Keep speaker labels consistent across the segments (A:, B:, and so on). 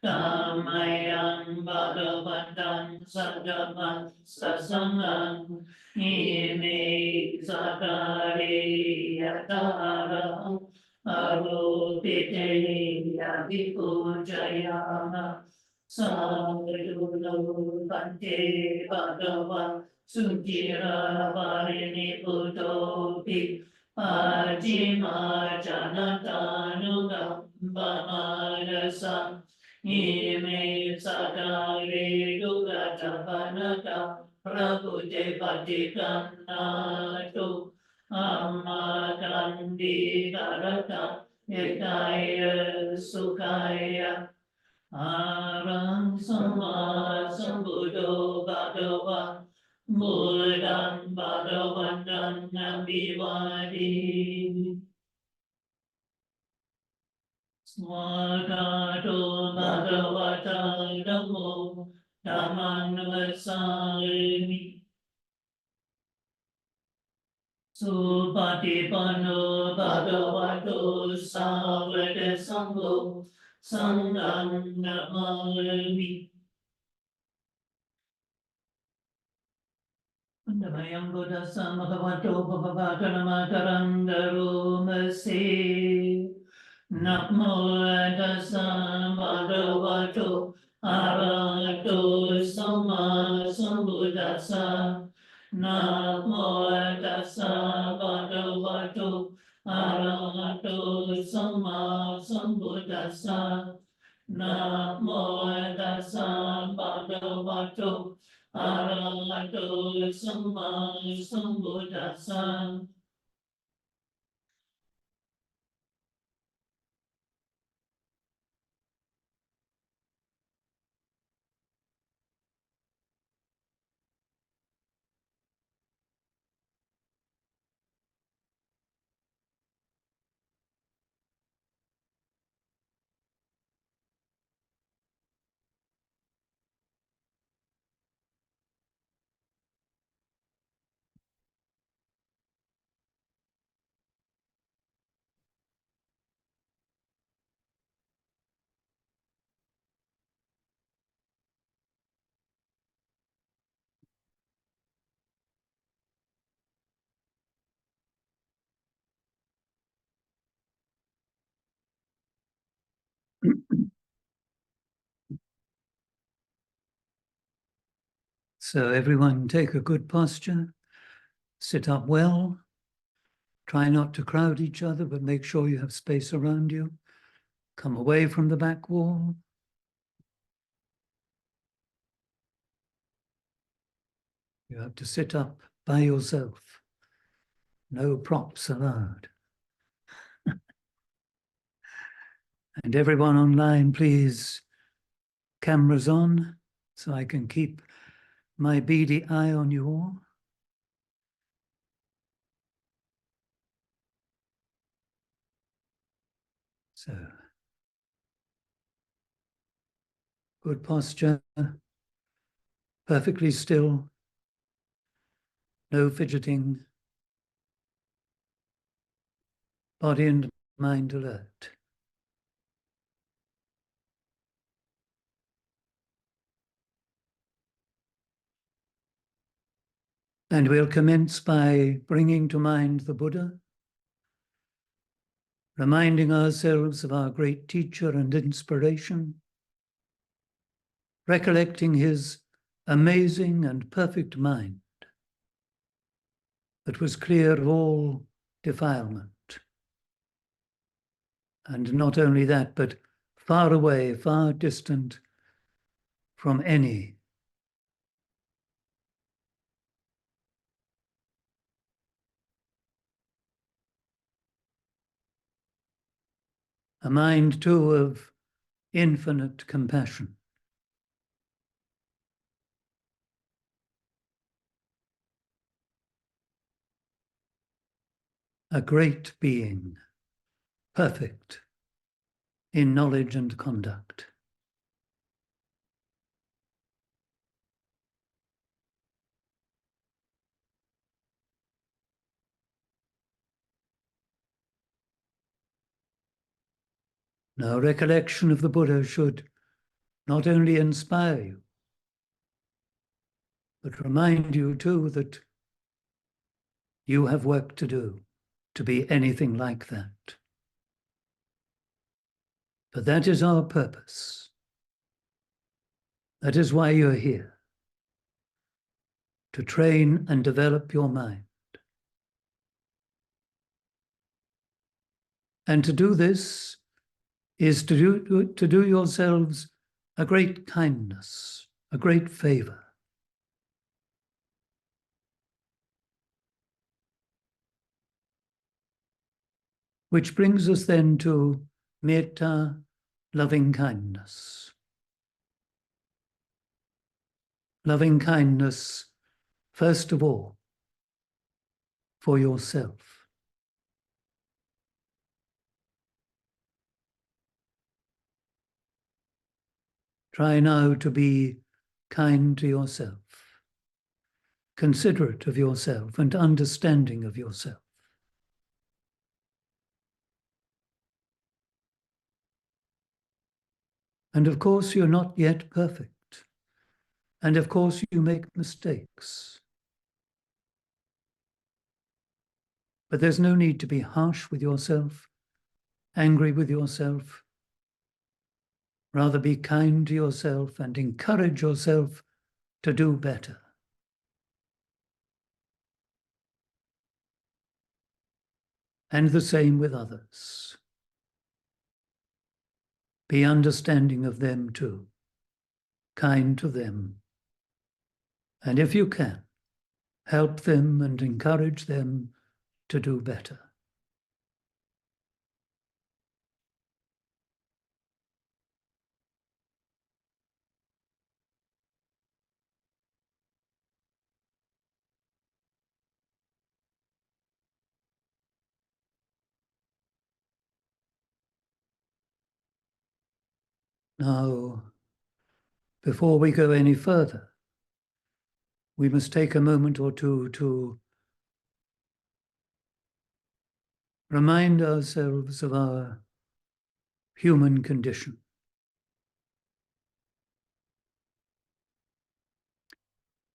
A: Dhammayang bhagavatam sadhavam sasangham ime sakare yatara arupite yadipujayana sadhulu bhante bhagava sujira varini putopi ajima janatanu gambhamarasa ime sakare dugatapanaka prabhude patikanatu amakandi karata yekaya sukaya arang sama sambuddho bhagava buddham bhagavantam nambivadi Swagato Bhagavata Dhammo Dhammam Vasami Supatipanno Bhagavato Savaka Sangho Sangham Namami Vandamayam Buddhassa Bhagavato Bhagavatanamakarandaru Mase Namo tassa bhagavato arahato samma sambuddhassa. Namo tassa bhagavato arahato samma sambuddhassa. Namo tassa bhagavato arahato samma sambuddhassa. So everyone take a good posture, sit up well, try not to crowd each other, but make sure you have space around you. Come away from the back wall. You have to sit up by yourself. No props allowed. And everyone online, please, cameras on, so I can keep my beady eye on you all. So, good posture, perfectly still, no fidgeting, body and mind alert. And we'll commence by bringing to mind the Buddha, reminding ourselves of our great teacher and inspiration, recollecting his amazing and perfect mind that was clear of all defilement. And not only that, but far away, far distant from any a mind too of infinite compassion. A great being, perfect in knowledge and conduct. Now, recollection of the Buddha should not only inspire you, but remind you too that you have work to do to be anything like that. But that is our purpose. That is why you're here, to train and develop your mind. And to do this is to do yourselves a great kindness, a great favor. Which brings us then to metta, loving kindness. Loving kindness, first of all, for yourself. Try now to be kind to yourself, considerate of yourself, and understanding of yourself. And of course, you're not yet perfect. And of course, you make mistakes. But there's no need to be harsh with yourself, angry with yourself. Rather be kind to yourself and encourage yourself to do better. And the same with others. Be understanding of them too, kind to them. And if you can, help them and encourage them to do better. Now, before we go any further, we must take a moment or two to remind ourselves of our human condition.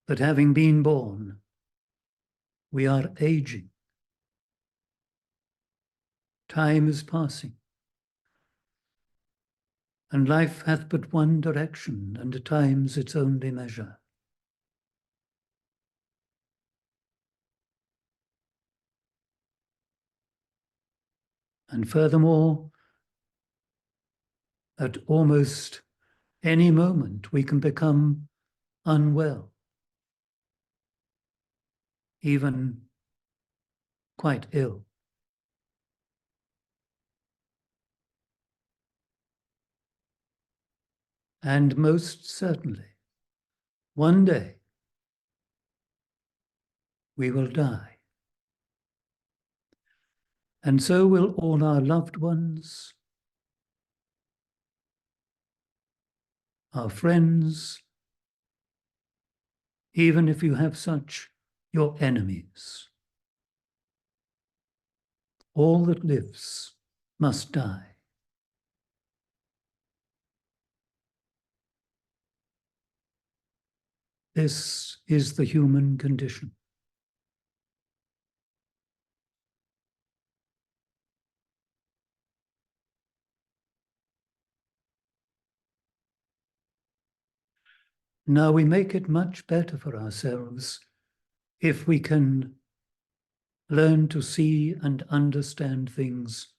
A: That having been born, we are aging. Time is passing. And life hath but one direction, and time's its only measure. And furthermore, at almost any moment, we can become unwell, even quite ill. And most certainly, one day, we will die. And so will all our loved ones, our friends, even if you have such, your enemies. All that lives must die. This is the human condition. Now we make it much better for ourselves if we can learn to see and understand things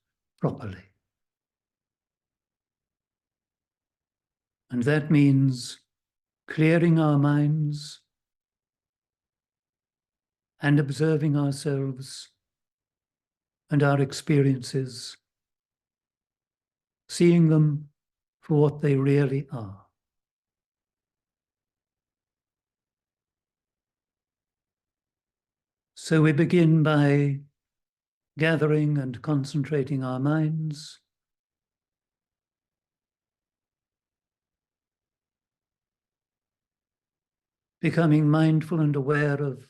A: properly. And that means clearing our minds and observing ourselves and our experiences, seeing them for what they really are. So we begin by gathering and concentrating our minds, becoming mindful and aware of,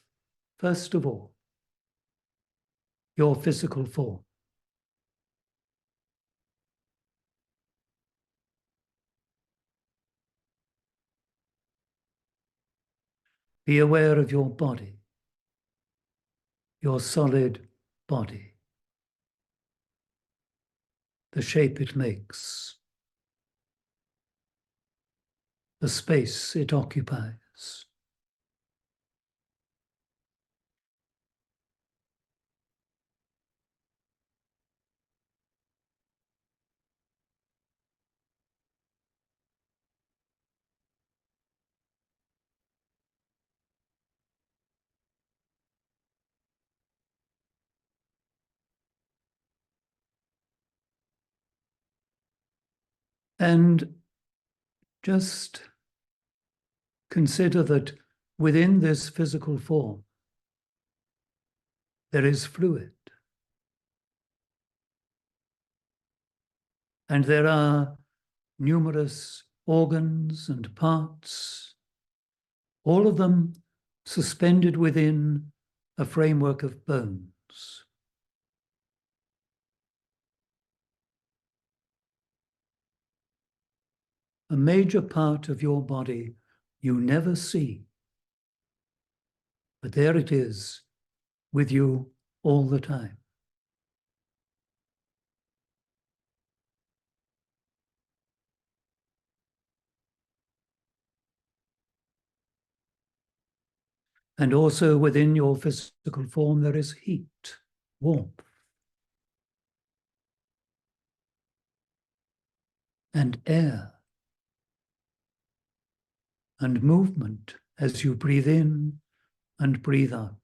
A: first of all, your physical form. Be aware of your body, your solid body, the shape it makes, the space it occupies. And just consider that within this physical form, there is fluid. And there are numerous organs and parts, all of them suspended within a framework of bones. A major part of your body you never see, but there it is with you all the time. And also within your physical form, there is heat, warmth, and air, and movement as you breathe in and breathe out.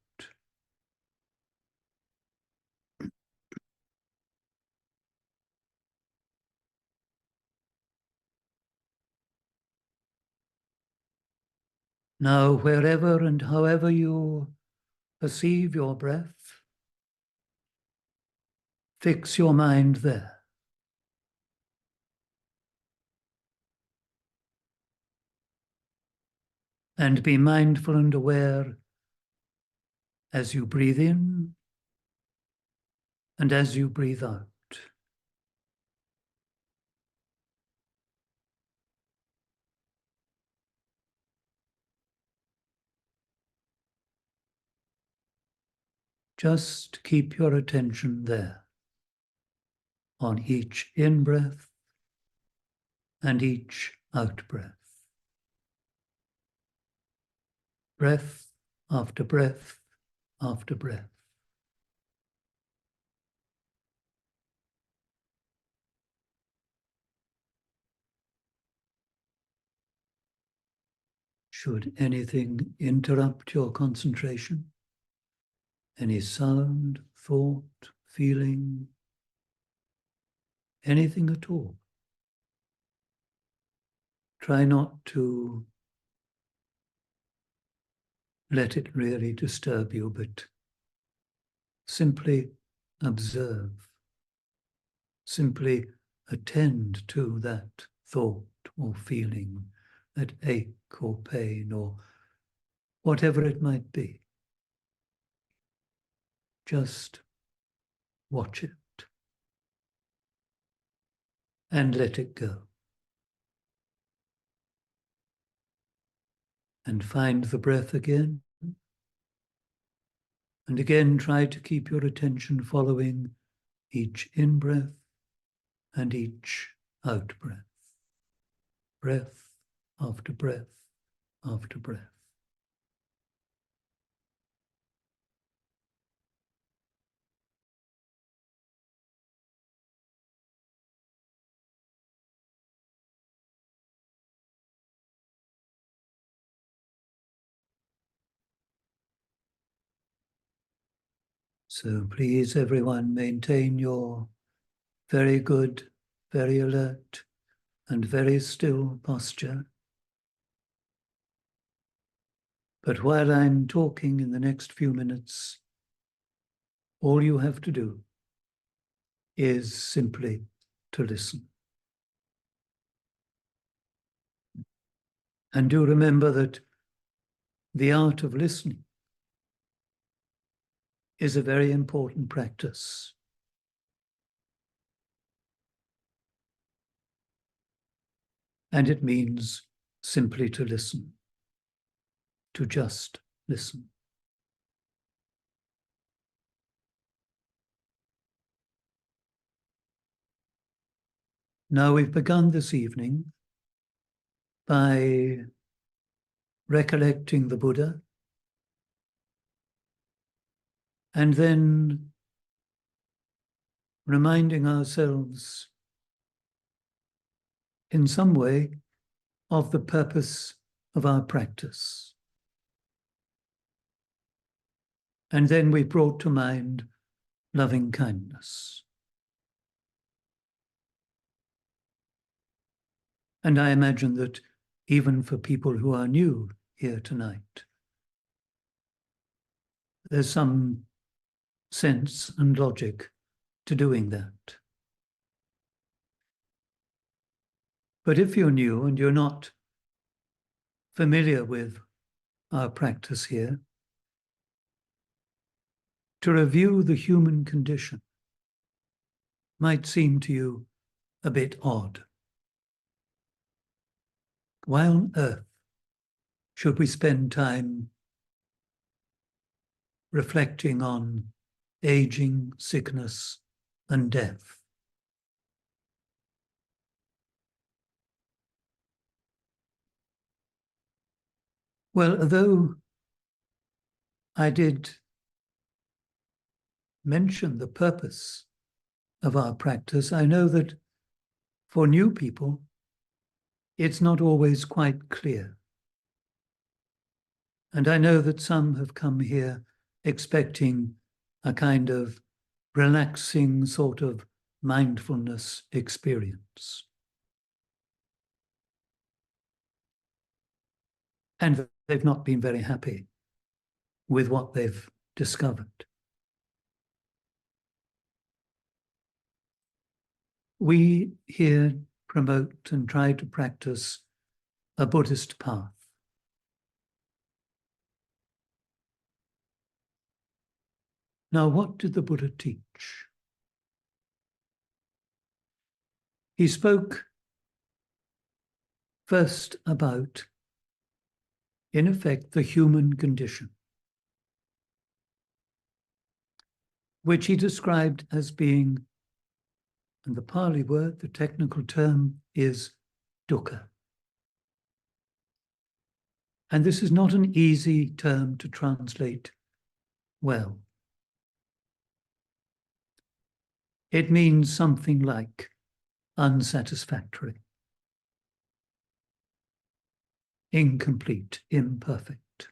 A: Now, wherever and however you perceive your breath, fix your mind there. And be mindful and aware as you breathe in and as you breathe out. Just keep your attention there on each in-breath and each out-breath. Breath after breath after breath. Should anything interrupt your concentration, any sound, thought, feeling, anything at all, try not to let it really disturb you, but simply observe, simply attend to that thought or feeling, that ache or pain or whatever it might be. Just watch it and let it go. And find the breath again. And again, try to keep your attention following each in-breath and each out-breath. Breath after breath after breath. So please, everyone, maintain your very good, very alert, and very still posture. But while I'm talking in the next few minutes, all you have to do is simply to listen. And do remember that the art of listening is a very important practice. And it means simply to listen, to just listen. Now we've begun this evening by recollecting the Buddha, and then reminding ourselves in some way of the purpose of our practice. And then we brought to mind loving kindness. And I imagine that even for people who are new here tonight, there's some sense and logic to doing that. But if you're new and you're not familiar with our practice here, to review the human condition might seem to you a bit odd. Why on earth should we spend time reflecting on aging, sickness, and death? Well, although I did mention the purpose of our practice, I know that for new people, it's not always quite clear. And I know that some have come here expecting a kind of relaxing sort of mindfulness experience. And they've not been very happy with what they've discovered. We here promote and try to practice a Buddhist path. Now, what did the Buddha teach? He spoke first about, in effect, the human condition, which he described as being, and the Pali word, the technical term, is dukkha. And this is not an easy term to translate well. It means something like unsatisfactory, incomplete, imperfect.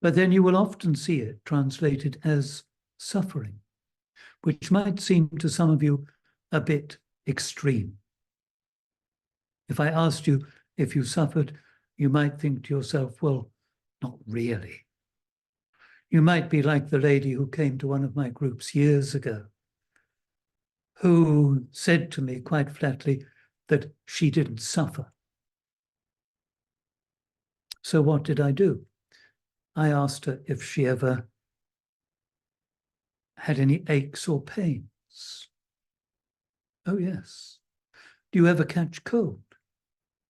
A: But then you will often see it translated as suffering, which might seem to some of you a bit extreme. If I asked you if you suffered, you might think to yourself, well, not really. You might be like the lady who came to one of my groups years ago, who said to me quite flatly that she didn't suffer. So what did I do? I asked her if she ever had any aches or pains. Oh, yes. Do you ever catch cold?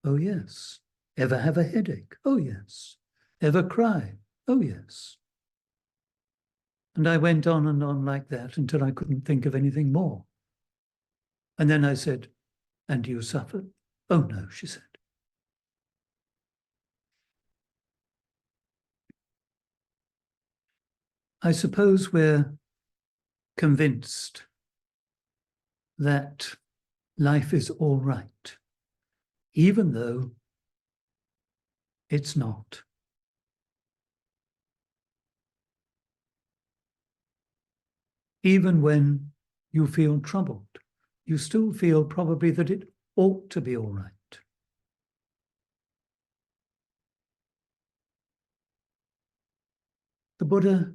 A: Oh, yes. Ever have a headache? Oh, yes. Ever cry? Oh, yes. And I went on and on like that until I couldn't think of anything more. And then I said, and do you suffer? Oh, no, she said. I suppose we're convinced that life is all right, even though it's not. Even when you feel troubled, you still feel probably that it ought to be all right. The Buddha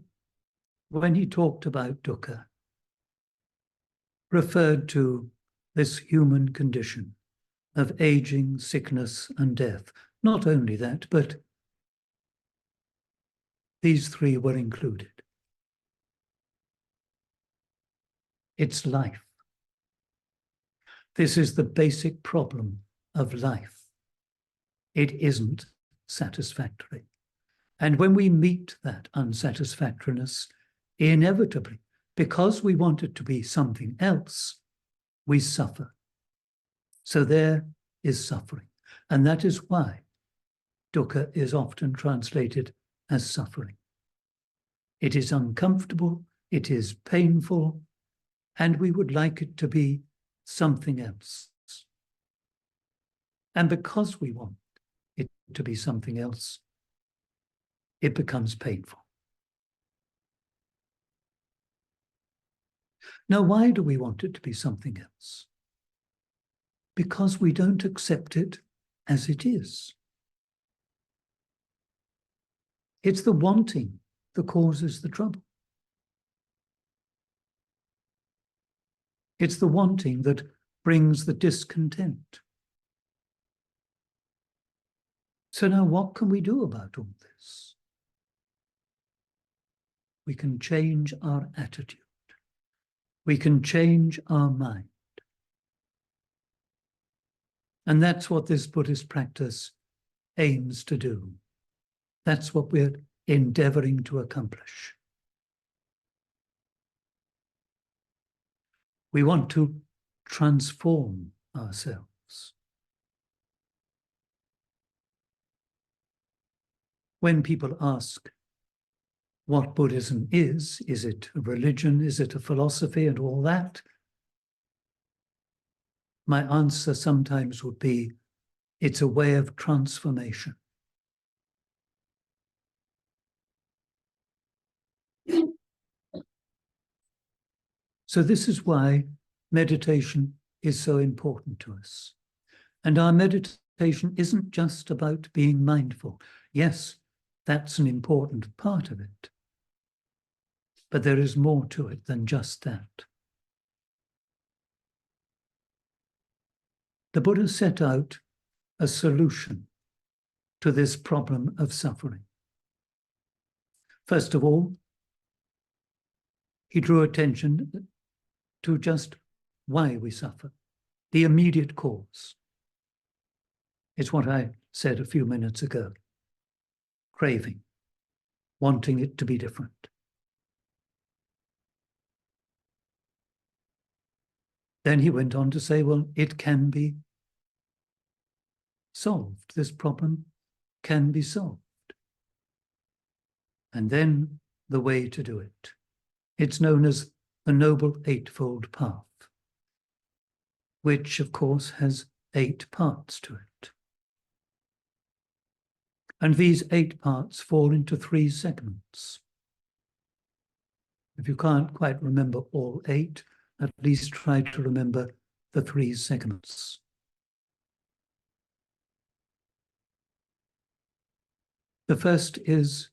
A: when he talked about dukkha, referred to this human condition of aging, sickness, and death. Not only that, but these three were included. It's life. This is the basic problem of life. It isn't satisfactory. And when we meet that unsatisfactoriness, inevitably, because we want it to be something else, we suffer. So there is suffering. And that is why dukkha is often translated as suffering. It is uncomfortable, it is painful, and we would like it to be something else. And because we want it to be something else, it becomes painful. Now, why do we want it to be something else? Because we don't accept it as it is. It's the wanting that causes the trouble. It's the wanting that brings the discontent. So now what can we do about all this? We can change our attitude. We can change our mind. And that's what this Buddhist practice aims to do. That's what we're endeavoring to accomplish. We want to transform ourselves. When people ask what Buddhism is it a religion, is it a philosophy and all that? My answer sometimes would be, it's a way of transformation. So this is why meditation is so important to us. And our meditation isn't just about being mindful. Yes, that's an important part of it. But there is more to it than just that. The Buddha set out a solution to this problem of suffering. First of all, he drew attention to just why we suffer, the immediate cause. It's what I said a few minutes ago. Craving, wanting it to be different. Then he went on to say, well, it can be solved. This problem can be solved. And then the way to do it. It's known as the Noble Eightfold Path, which, of course, has 8 parts to it. And these 8 parts fall into 3 segments. If you can't quite remember all 8, at least try to remember the 3 segments. The first is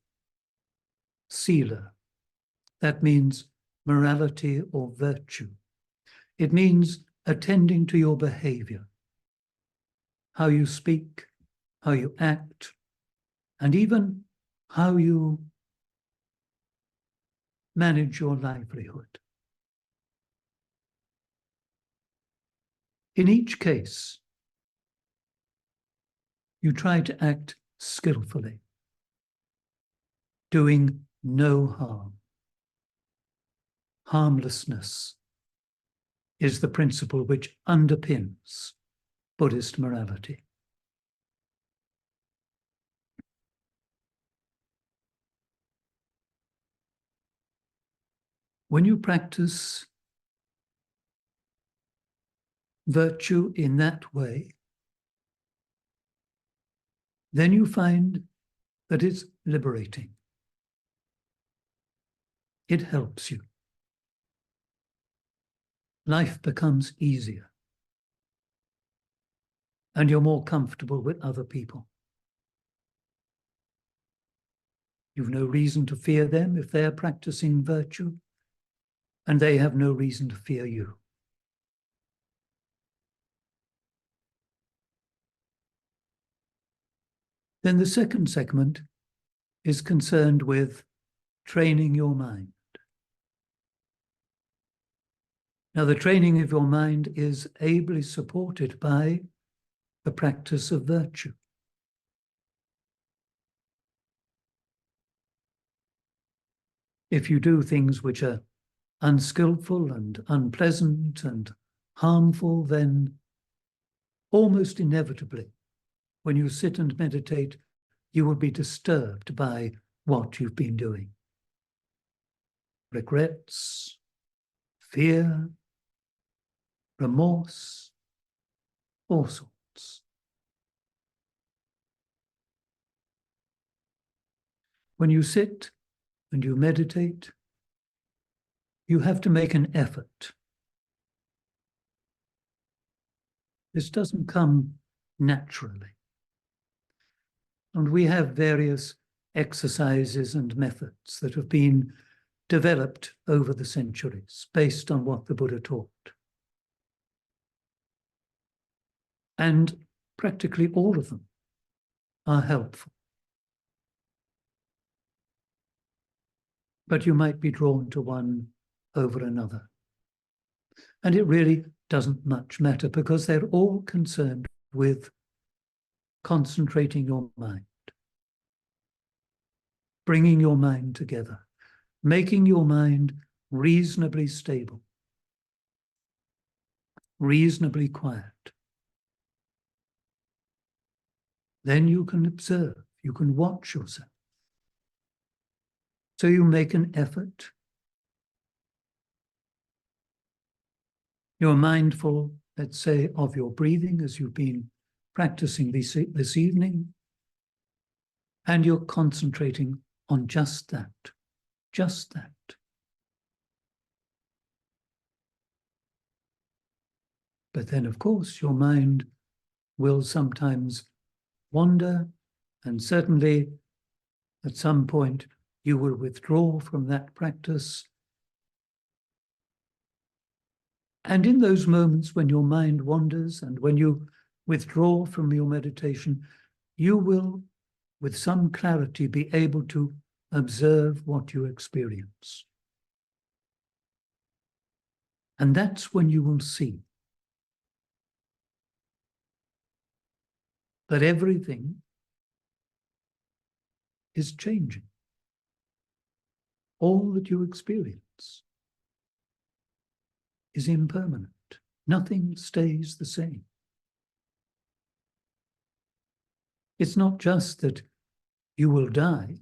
A: sila. That means morality or virtue. It means attending to your behavior, how you speak, how you act, and even how you manage your livelihood. In each case, you try to act skillfully, doing no harm. Harmlessness is the principle which underpins Buddhist morality. When you practice virtue in that way, then you find that it's liberating. It helps you. Life becomes easier, and you're more comfortable with other people. You've no reason to fear them if they're practicing virtue, and they have no reason to fear you. Then the second segment is concerned with training your mind. Now, the training of your mind is ably supported by the practice of virtue. If you do things which are unskillful and unpleasant and harmful, then almost inevitably, when you sit and meditate, you will be disturbed by what you've been doing. Regrets, fear, remorse, all sorts. When you sit and you meditate, you have to make an effort. This doesn't come naturally. And we have various exercises and methods that have been developed over the centuries based on what the Buddha taught. And practically all of them are helpful. But you might be drawn to one over another. And it really doesn't much matter because they're all concerned with concentrating your mind, bringing your mind together, making your mind reasonably stable, reasonably quiet. Then you can observe, you can watch yourself. So you make an effort. You're mindful, let's say, of your breathing as you've been practicing this evening, and you're concentrating on just that, just that. But then, of course, your mind will sometimes wander, and certainly at some point you will withdraw from that practice. And in those moments when your mind wanders and when you withdraw from your meditation, you will, with some clarity, be able to observe what you experience. And that's when you will see that everything is changing. All that you experience is impermanent. Nothing stays the same. It's not just that you will die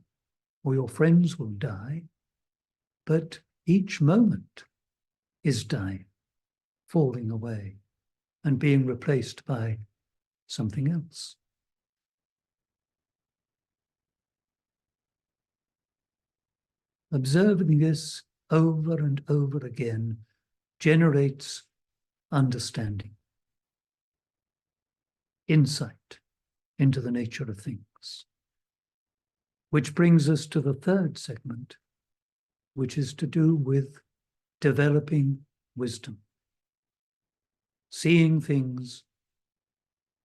A: or your friends will die, but each moment is dying, falling away, and being replaced by something else. Observing this over and over again generates understanding, insight into the nature of things. Which brings us to the third segment, which is to do with developing wisdom, seeing things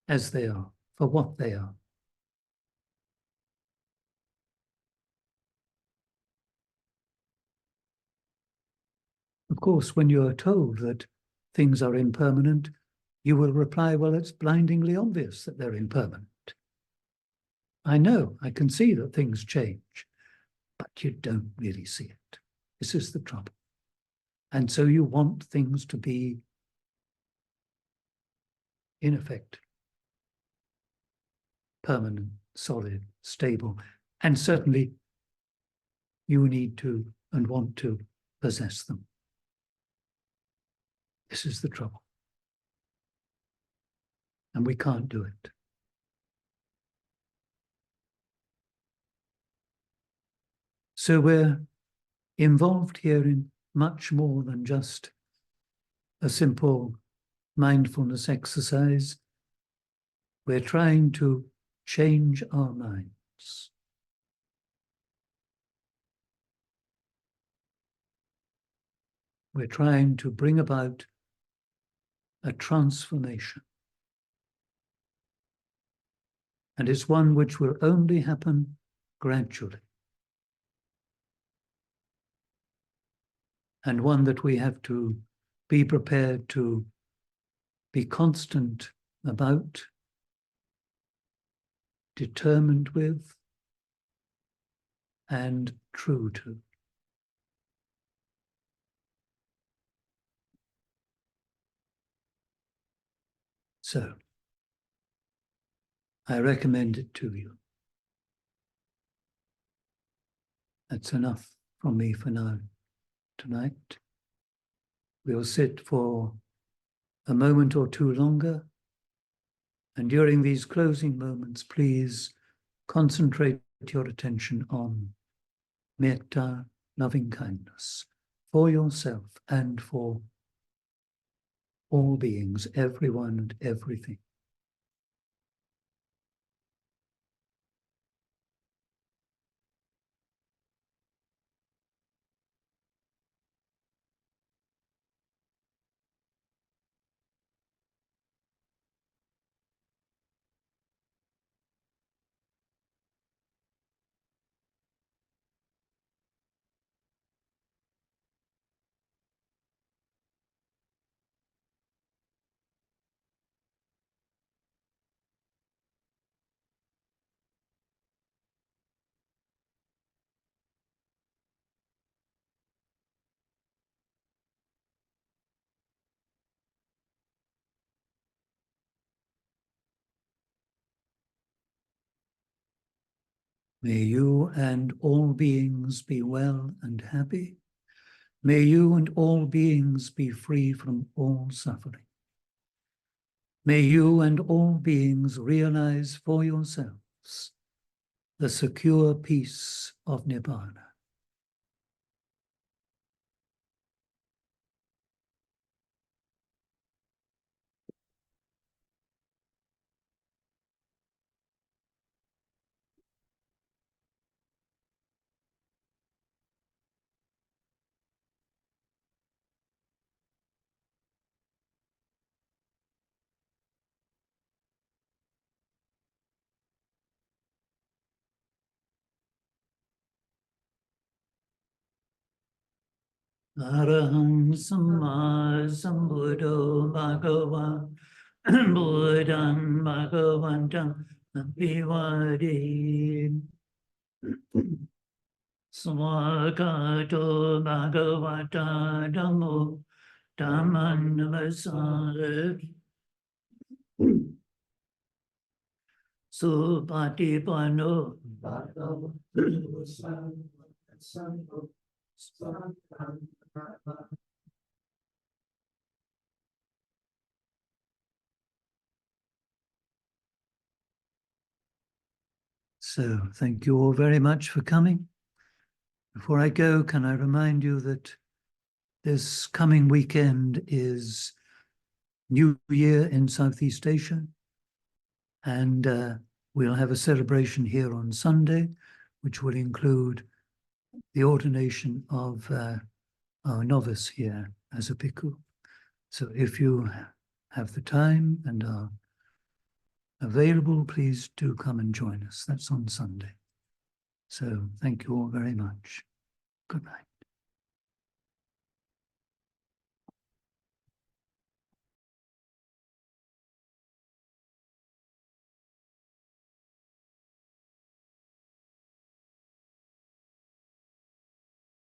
A: as they are, for what they are. Of course, when you are told that things are impermanent, you will reply, well, it's blindingly obvious that they're impermanent. I know, I can see that things change, but you don't really see it. This is the trouble. And so you want things to be, in effect, permanent, solid, stable, and certainly you need to and want to possess them. This is the trouble. And we can't do it. So we're involved here in much more than just a simple mindfulness exercise. We're trying to change our minds. We're trying to bring about a transformation. And it's one which will only happen gradually. And one that we have to be prepared to be constant about, determined with, and true to. So, I recommend it to you. That's enough from me for now. Tonight, we'll sit for a moment or two longer, and during these closing moments, please concentrate your attention on metta, loving kindness, for yourself and for all beings, everyone and everything. May you and all beings be well and happy. May you and all beings be free from all suffering. May you and all beings realize for yourselves the secure peace of Nibbana. Araham Samma Sambuddho Bhagava Buddham Bhagavantam Abhivadin Swakato Bhagavata Dhammo Dhamman Namassare Supatipano Bhagavata. So, thank you all very much for coming. Before I go, can I remind you that this coming weekend is New Year in Southeast Asia, and we'll have a celebration here on Sunday, which will include the ordination of our novice here as a bhikkhu. So if you have the time and are available, please do come and join us. That's on Sunday. So thank you all very much. Good night.